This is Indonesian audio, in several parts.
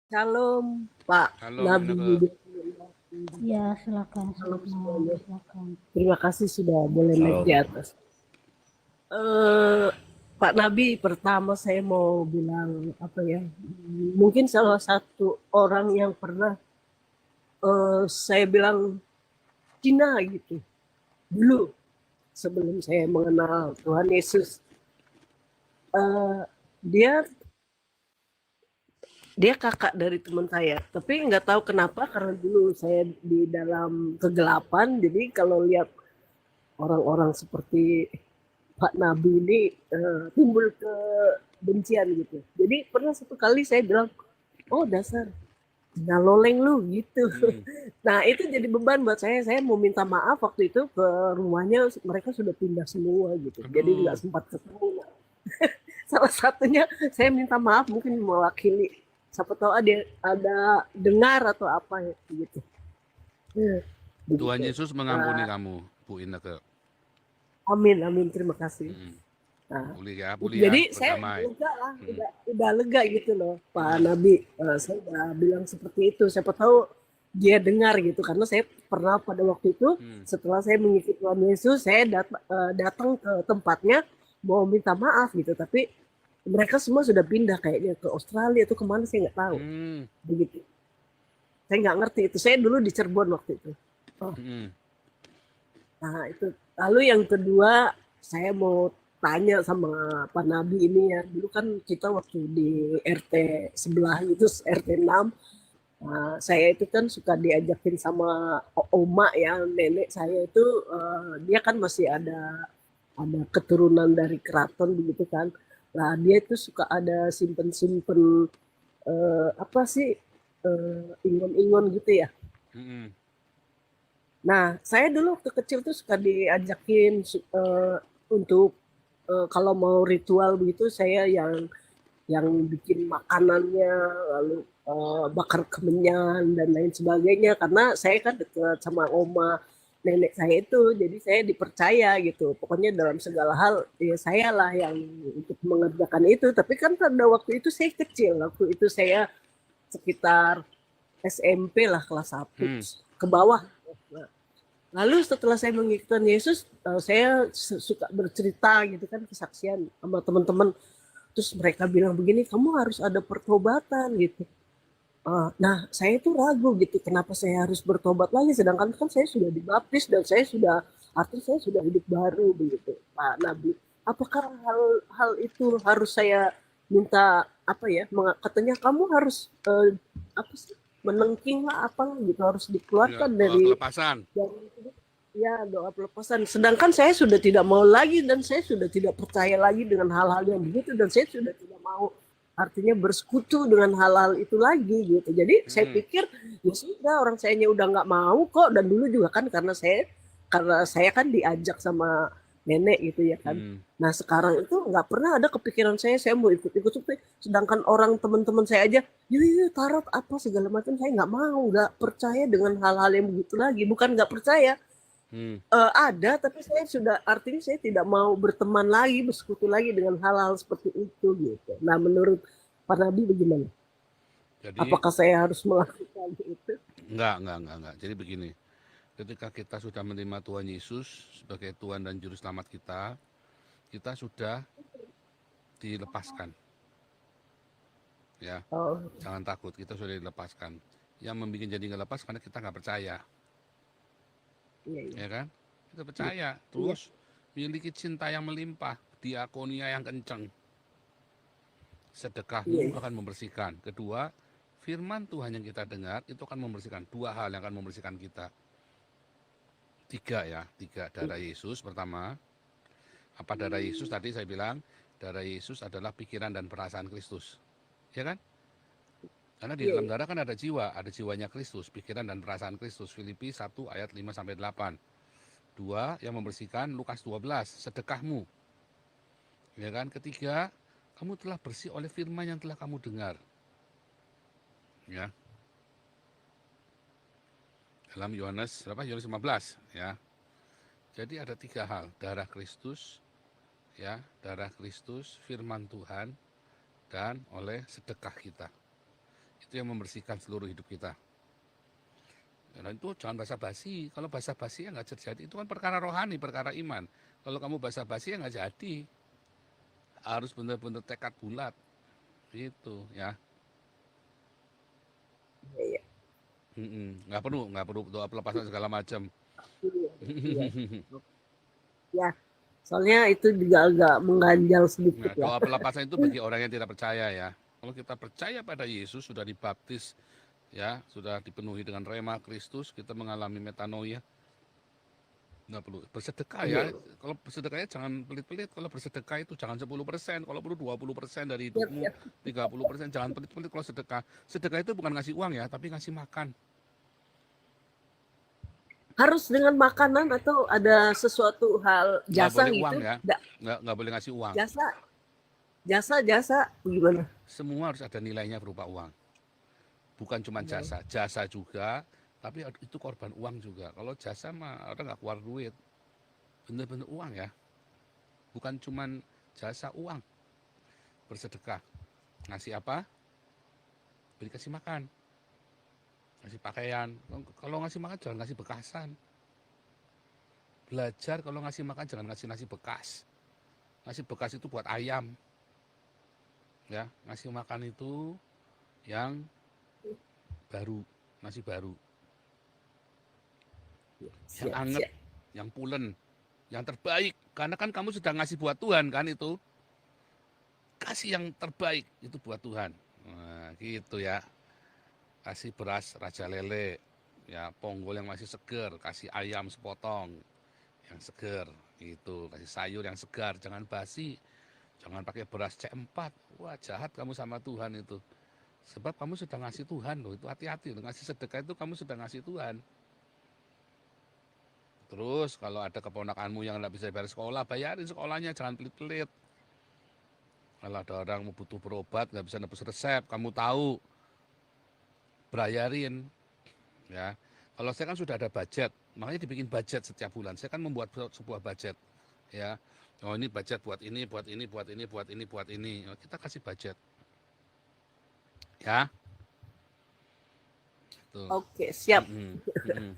Shalom, Pak Halo, Mbak Nabi. Ineke. Ya, silakan. Shalom Selamat malam. semuanya. Silakan. Terima kasih sudah boleh naik Shalom. di atas. Eh, Pak Nabi, pertama saya mau bilang apa ya? Mungkin salah satu orang yang pernah saya bilang Cina gitu dulu sebelum saya mengenal Tuhan Yesus. Eh, dia dia kakak dari teman saya, tapi nggak tahu kenapa karena dulu saya di dalam kegelapan, jadi kalau lihat orang-orang seperti Pak Nabi ini timbul kebencian gitu. Jadi pernah satu kali saya bilang, oh dasar ngaloleng lu gitu. Nah itu jadi beban buat saya. Saya mau minta maaf waktu itu ke rumahnya, mereka sudah pindah semua gitu. Jadi nggak Aduh, sempat ketemu. Salah satunya saya minta maaf mungkin mewakili. Siapa tahu ada dengar atau apa ya gitu. Tuhan Begitu. Yesus mengampuni kamu, Bu Ineke. Amin, amin. Terima kasih. Nah, Pulih ya, jadi saya berdamai. lega lah, udah lega gitu loh Pak Nabi. Saya udah bilang seperti itu. Siapa tahu dia dengar gitu karena saya pernah pada waktu itu setelah saya mengikuti Tuhan Yesus, saya datang ke tempatnya mau minta maaf gitu, tapi mereka semua sudah pindah kayaknya ke Australia atau kemana saya nggak tahu. Begitu. Saya nggak ngerti itu. Saya dulu di Cirebon waktu itu. Oh. Nah itu. Lalu yang kedua saya mau tanya sama Pak Nabi ini ya, dulu kan kita waktu di RT sebelah itu RT 6, saya itu kan suka diajakin sama oma ya, nenek saya itu dia kan masih ada keturunan dari keraton begitu kan. Nah dia itu suka ada simpen-simpen apa sih ingon-ingon gitu ya. Nah saya dulu waktu kecil tuh suka diajakin untuk kalau mau ritual begitu saya yang bikin makanannya, lalu bakar kemenyan dan lain sebagainya karena saya kan dekat sama oma nenek saya itu, jadi saya dipercaya gitu. Pokoknya dalam segala hal ya saya lah yang untuk mengerjakan itu. Tapi kan pada waktu itu saya kecil, waktu itu saya sekitar SMP lah kelas 1 ke bawah. Lalu setelah saya mengikuti Yesus, saya suka bercerita gitu kan kesaksian sama teman-teman. Terus mereka bilang begini, kamu harus ada pertobatan gitu. Nah, saya itu ragu gitu, kenapa saya harus bertobat lagi, sedangkan kan saya sudah dibaptis dan saya sudah, artinya saya sudah hidup baru begitu, Pak Nabi. Apakah hal itu harus saya minta apa ya? Katanya kamu harus apa sih? Menengking lah apa gitu, harus dikeluarkan dari Kelepasan. ya doa pelepasan. Sedangkan saya sudah tidak mau lagi dan saya sudah tidak percaya lagi dengan hal-hal yang begitu dan saya sudah tidak mau artinya bersekutu dengan hal-hal itu lagi gitu. Jadi saya pikir ya sudah orang sayanya udah nggak mau kok, dan dulu juga kan karena saya kan diajak sama nenek gitu ya kan. Nah sekarang itu nggak pernah ada kepikiran saya mau ikut-ikut, sedangkan orang teman-teman saya aja yuk tarot apa segala macam, saya nggak mau, nggak percaya dengan hal-hal yang begitu lagi. Bukan nggak percaya, ada, tapi saya sudah, artinya saya tidak mau berteman lagi, bersekutu lagi dengan hal-hal seperti itu gitu. Nah menurut Pak Nabi bagaimana? Jadi, apakah saya harus melakukan itu? enggak. Jadi begini, ketika kita sudah menerima Tuhan Yesus sebagai Tuhan dan Juru Selamat kita sudah dilepaskan. Ya, jangan takut, kita sudah dilepaskan. Yang membuat jadi nggak lepas karena kita nggak percaya. Ya kan? Kita percaya, terus miliki cinta yang melimpah, diakonia yang kencang. Sedekahmu akan membersihkan. Kedua, firman Tuhan yang kita dengar itu akan membersihkan. Dua hal yang akan membersihkan kita. Tiga darah Yesus pertama. Apa darah Yesus? Tadi saya bilang darah Yesus adalah pikiran dan perasaan Kristus. Ya kan? Karena di dalam darah kan ada jiwanya Kristus, pikiran dan perasaan Kristus. Filipi 1 ayat 5-8. Dua, yang membersihkan Lukas 12, sedekahmu. Ya kan? Ketiga, kamu telah bersih oleh firman yang telah kamu dengar. Ya. Dalam Yohanes 15 ya. Jadi ada tiga hal, darah Kristus, ya, darah Kristus, firman Tuhan, dan oleh sedekah kita. Itu yang membersihkan seluruh hidup kita. Karena itu jangan basa-basi. Kalau basa-basi ya nggak terjadi. Itu kan perkara rohani, perkara iman. Kalau kamu basa-basi ya nggak jadi. Harus benar-benar tekad bulat. Gitu ya. Iya, Nggak perlu doa pelepasan segala macam. iya, iya. Ya, soalnya itu juga agak mengganjal sedikit Nah, ya. doa pelepasan itu bagi orang yang tidak percaya ya. Kalau kita percaya pada Yesus, sudah dibaptis, ya, sudah dipenuhi dengan rema Kristus, kita mengalami metanoia. Nggak perlu bersedekah ya. Kalau bersedekahnya jangan pelit-pelit. Kalau bersedekah itu jangan 10%. Kalau perlu 20% dari Siap, hidupmu, siap. 30%. Jangan pelit-pelit kalau sedekah. Sedekah itu bukan ngasih uang ya, tapi ngasih makan. Harus dengan makanan atau ada sesuatu hal Nggak jasa boleh uang gitu? ya. Nggak boleh ngasih uang. Jasa, jasa gimana? Semua harus ada nilainya berupa uang. Bukan cuma jasa. Jasa juga, tapi itu korban uang juga. Kalau jasa mah orang nggak keluar duit. Bener-bener uang ya. Bukan cuma jasa uang. Bersedekah. Ngasih apa? Beli kasih makan. Ngasih pakaian. Kalau ngasih makan jangan ngasih bekasan. Belajar kalau ngasih makan jangan ngasih nasi bekas. Nasi bekas itu buat ayam. Ya, ngasih makan itu yang baru, nasi baru. Yang Siap, anget, siap. yang pulen, yang terbaik. Karena kan kamu sudah ngasih buat Tuhan kan itu. Kasih yang terbaik itu buat Tuhan. Nah, gitu ya. Kasih beras raja lele, ya ponggol yang masih seger, kasih ayam sepotong yang seger, itu kasih sayur yang segar, jangan basi, jangan pakai beras C4. Wah jahat kamu sama Tuhan itu. Sebab kamu sudah ngasih Tuhan loh, itu hati-hati loh. Ngasih sedekah itu kamu sudah ngasih Tuhan. Terus kalau ada keponakanmu yang nggak bisa bayar sekolah, bayarin sekolahnya, jangan pelit-pelit. Kalau ada orang mau butuh berobat, nggak bisa nebus resep, kamu tahu, bayarin. Ya, kalau saya kan sudah ada budget, makanya dibikin budget setiap bulan. Saya kan membuat sebuah budget. Ya, oh ini budget buat ini, buat ini, buat ini, buat ini, buat ini. Oh, kita kasih budget. Ya, tuh. Oke, siap. Mm-mm.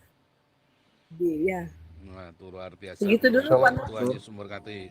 Iya. Nah, itu luar biasa. Segitu dulu, Pak. Tuhan Yesus memberkati.